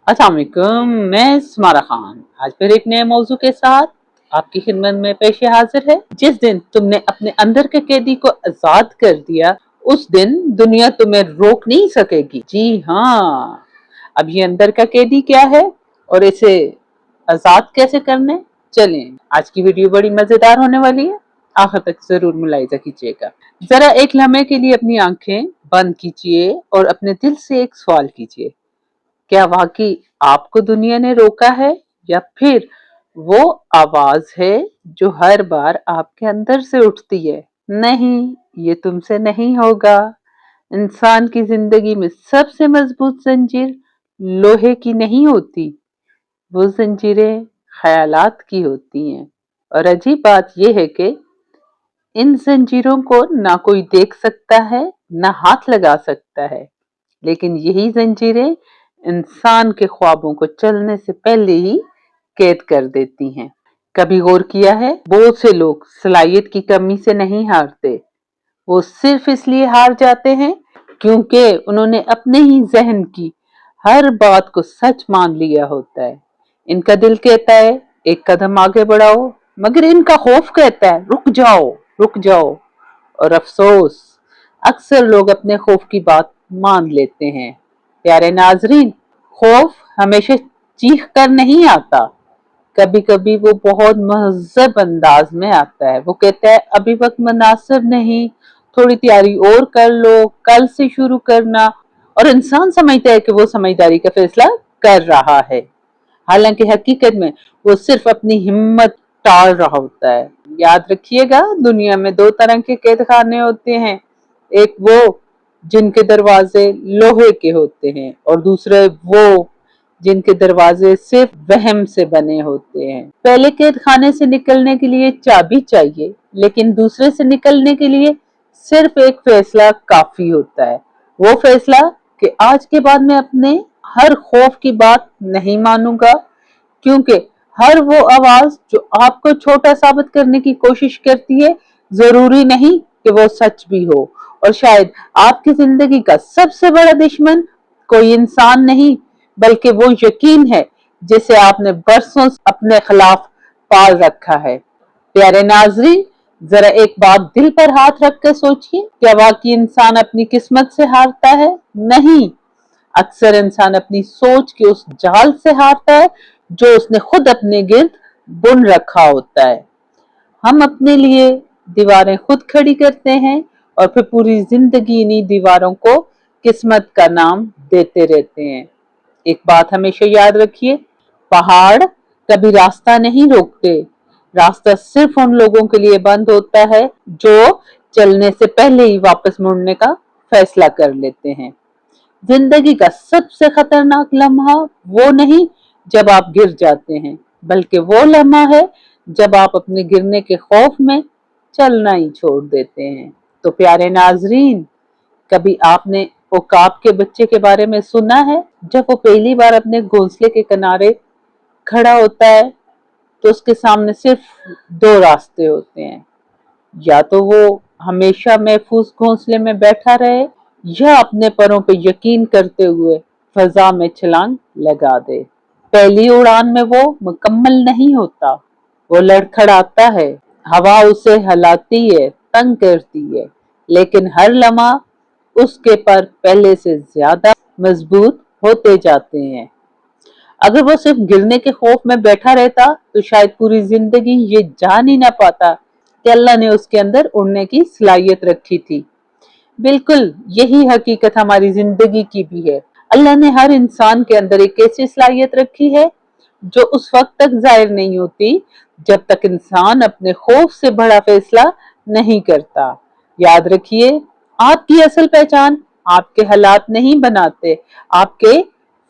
अस्सलाम वालेकुम, मैं स्मारा खान आज फिर एक नए मौजू के साथ आपकी खिदमत में पेश हाजिर है। जिस दिन तुमने अपने अंदर के कैदी को आजाद कर दिया, उस दिन दुनिया तुम्हें रोक नहीं सकेगी। जी हाँ, अब ये अंदर का कैदी क्या है और इसे आजाद कैसे करने, चलें आज की वीडियो बड़ी मजेदार होने वाली है, आखिर तक जरूर मुलाहिजा कीजिएगा। जरा एक लम्हे के लिए अपनी आंखें बंद कीजिए और अपने दिल से एक सवाल कीजिए, क्या वाकई आपको दुनिया ने रोका है या फिर वो आवाज है जो हर बार आपके अंदर से उठती है? नहीं, ये तुमसे नहीं होगा। इंसान की जिंदगी में सबसे मजबूत जंजीर लोहे की नहीं होती, वो जंजीरें ख्यालात की होती हैं। और अजीब बात यह है कि इन जंजीरों को ना कोई देख सकता है, ना हाथ लगा सकता है, लेकिन यही जंजीरें इंसान के ख्वाबों को चलने से पहले ही कैद कर देती हैं। कभी गौर किया है, बहुत से लोग सलाहियत की कमी से नहीं हारते, वो सिर्फ इसलिए हार जाते हैं क्योंकि उन्होंने अपने ही जहन की हर बात को सच मान लिया होता है। इनका दिल कहता है एक कदम आगे बढ़ाओ, मगर इनका खौफ कहता है रुक जाओ, रुक जाओ। और अफसोस, अक्सर लोग अपने खौफ की बात मान लेते हैं। प्यारे नाजरीन, खौफ हमेशा चीख कर नहीं आता, कभी कभी वो बहुत महज़ब अंदाज में आता है। वो कहता है अभी वक्त मुनासिब नहीं, थोड़ी तैयारी और कर लो, कल से शुरू करना। और इंसान समझता है कि वो समझदारी का फैसला कर रहा है, हालांकि हकीकत में वो सिर्फ अपनी हिम्मत टाल रहा होता है। याद रखिएगा, दुनिया में दो तरह के कैद खाने होते हैं, एक वो जिनके दरवाजे लोहे के होते हैं और दूसरे वो जिनके दरवाजे सिर्फ वहम से बने होते हैं। पहले कैद खाने से निकलने के लिए चाबी चाहिए, लेकिन दूसरे से निकलने के लिए सिर्फ एक फैसला काफी होता है। वो फैसला कि आज के बाद मैं अपने हर खौफ की बात नहीं मानूंगा, क्योंकि हर वो आवाज जो आपको छोटा साबित करने की कोशिश करती है, जरूरी नहीं कि वो सच भी हो। और शायद आपकी जिंदगी का सबसे बड़ा दुश्मन कोई इंसान नहीं, बल्कि वो यकीन है जिसे आपने बरसों अपने खिलाफ पाल रखा है। प्यारे नाजरीन, जरा एक बात दिल पर हाथ रख कर सोचिए, क्या वाकई इंसान अपनी किस्मत से हारता है? नहीं, अक्सर इंसान अपनी सोच के उस जाल से हारता है जो उसने खुद अपने गिर्द बुन रखा होता है। हम अपने लिए दीवारें खुद खड़ी करते हैं और फिर पूरी जिंदगी इन्हीं दीवारों को किस्मत का नाम देते रहते हैं। एक बात हमेशा याद रखिए, पहाड़ कभी रास्ता नहीं रोकते, रास्ता सिर्फ उन लोगों के लिए बंद होता है जो चलने से पहले ही वापस मुड़ने का फैसला कर लेते हैं। जिंदगी का सबसे खतरनाक लम्हा वो नहीं जब आप गिर जाते हैं, बल्कि वो लम्हा है जब आप अपने गिरने के खौफ में चलना ही छोड़ देते हैं। तो प्यारे नाजरीन, कभी आपने उकाब के बच्चे के बारे में सुना है? जब वो पहली बार अपने घोंसले के किनारे खड़ा होता है तो उसके सामने सिर्फ दो रास्ते होते हैं, या तो वो हमेशा महफूज घोंसले में बैठा रहे या अपने परों पे यकीन करते हुए फजा में छलांग लगा दे। पहली उड़ान में वो मुकम्मल नहीं होता, वो लड़खड़ाता है, हवा उसे हिलाती है, तंग करती है, लेकिन हर लम्हा उसके पर पहले से ज्यादा मजबूत होते जाते हैं। अगर वो सिर्फ गिरने के खौफ में बैठा रहता तो शायद पूरी जिंदगी ये जान ही ना पाता कि अल्लाह ने उसके अंदर उड़ने की सलाहियत रखी थी। बिल्कुल यही हकीकत हमारी जिंदगी की भी है। अल्लाह ने हर इंसान के अंदर एक ऐसी सलाहियत रखी है जो उस वक्त तक जाहिर नहीं होती जब तक इंसान अपने खौफ से बड़ा फैसला नहीं करता। याद रखिए, आपकी असल पहचान आपके हालात नहीं बनाते, आपके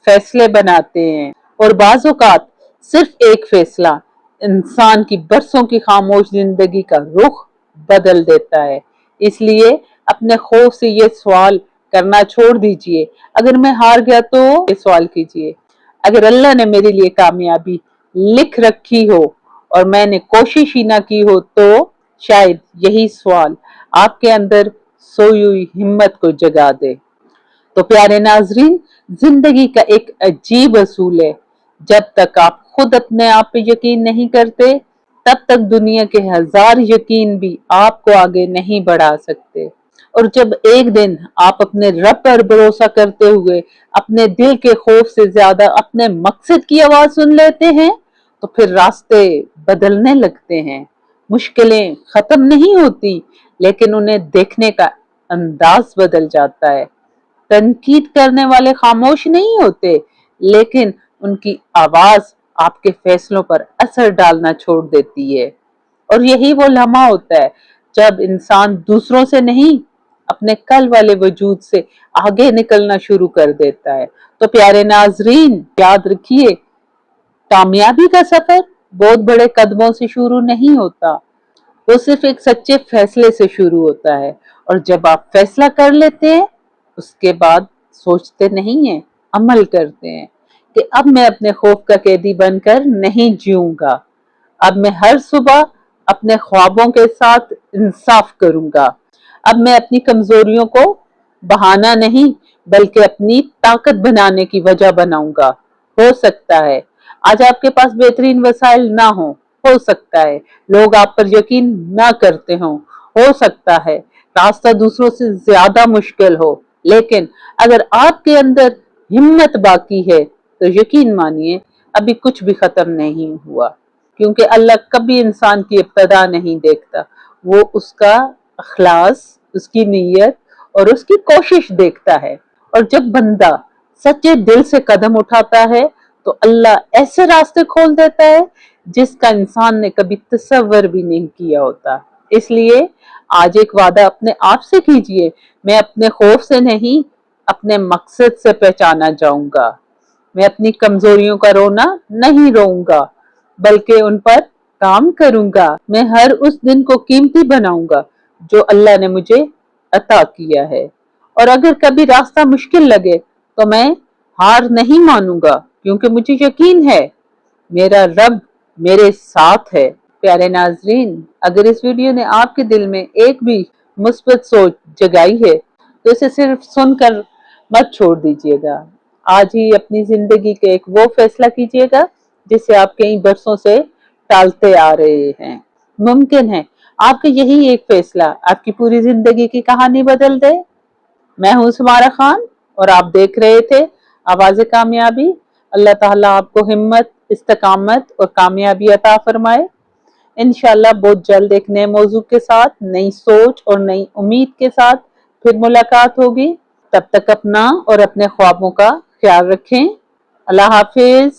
फैसले बनाते हैं। और बाज़ औक़ात सिर्फ एक फैसला इंसान की बरसों की खामोश जिंदगी का रुख बदल देता है। इसलिए अपने खौफ से ये सवाल करना छोड़ दीजिए, अगर मैं हार गया तो ये सवाल कीजिए, अगर अल्लाह ने मेरे लिए कामयाबी लिख रखी हो और मैंने कोशिश ही ना की हो, तो शायद यही सवाल आपके अंदर सोई हुई हिम्मत को जगा दे। तो प्यारे नाजरीन, जिंदगी का एक अजीब असूल है, जब तक आप खुद अपने आप पे यकीन नहीं करते तब तक दुनिया के हजार यकीन भी आपको आगे नहीं बढ़ा सकते। और जब एक दिन आप अपने रब पर भरोसा करते हुए अपने दिल के खौफ से ज्यादा अपने मकसद की आवाज सुन लेते हैं तो फिर रास्ते बदलने लगते हैं। मुश्किलें खत्म नहीं होती, लेकिन उन्हें देखने का अंदाज बदल जाता है। तनकीद करने वाले खामोश नहीं होते, लेकिन उनकी आवाज आपके फैसलों पर असर डालना छोड़ देती है। और यही वो लम्हा होता है जब इंसान दूसरों से नहीं, अपने कल वाले वजूद से आगे निकलना शुरू कर देता है। तो प्यारे नाजरीन, याद रखिए, कामयाबी का सफर बहुत बड़े कदमों से शुरू नहीं होता, वो सिर्फ एक सच्चे फैसले से शुरू होता है। और जब आप फैसला कर लेते हैं, उसके बाद सोचते नहीं हैं, अमल करते हैं कि अब मैं अपने खौफ का कैदी बनकर नहीं जीऊंगा। अब मैं हर सुबह अपने ख्वाबों के साथ इंसाफ करूंगा। अब मैं अपनी कमजोरियों को बहाना नहीं, बल्कि अपनी ताकत बनाने की वजह बनाऊंगा। हो सकता है आज आपके पास बेहतरीन वसाइल ना हो सकता है लोग आप पर यकीन ना करते हो सकता है रास्ता दूसरों से ज्यादा मुश्किल हो, लेकिन अगर आपके अंदर हिम्मत बाकी है तो यकीन मानिए अभी कुछ भी खत्म नहीं हुआ। क्योंकि अल्लाह कभी इंसान की इब्तदा नहीं देखता, वो उसका अखलास, उसकी नीयत और उसकी कोशिश देखता है। और जब बंदा सच्चे दिल से कदम उठाता है तो अल्लाह ऐसे रास्ते खोल देता है जिसका इंसान ने कभी तसव्वुर भी नहीं किया होता। इसलिए आज एक वादा अपने आप से कीजिए, मैं अपने खौफ से नहीं, अपने मकसद से पहचाना जाऊंगा। मैं अपनी कमजोरियों का रोना नहीं रोऊंगा, बल्कि उन पर काम करूंगा। मैं हर उस दिन को कीमती बनाऊंगा जो अल्लाह ने मुझे अता किया है। और अगर कभी रास्ता मुश्किल लगे तो मैं हार नहीं मानूंगा, क्योंकि मुझे यकीन है मेरा रब मेरे साथ है। प्यारे नाजरीन, अगर इस वीडियो ने आपके दिल में एक भी मुस्बत सोच जगाई है तो इसे सिर्फ सुनकर मत छोड़ दीजिएगा। आज ही अपनी जिंदगी के एक वो फैसला कीजिएगा जिसे आप कई बरसों से टालते आ रहे हैं। मुमकिन है आपका यही एक फैसला आपकी पूरी जिंदगी की कहानी बदल दे। मैं हूं सुमारा खान और आप देख रहे थे आवाज़े कामयाबी। अल्लाह ताला आपको हिम्मत, इस्तकामत और कामयाबी अता फरमाए। इंशाल्लाह बहुत जल्द एक नए मौजू के साथ, नई सोच और नई उम्मीद के साथ फिर मुलाकात होगी। तब तक अपना और अपने ख्वाबों का ख्याल रखें। अल्लाह हाफिज।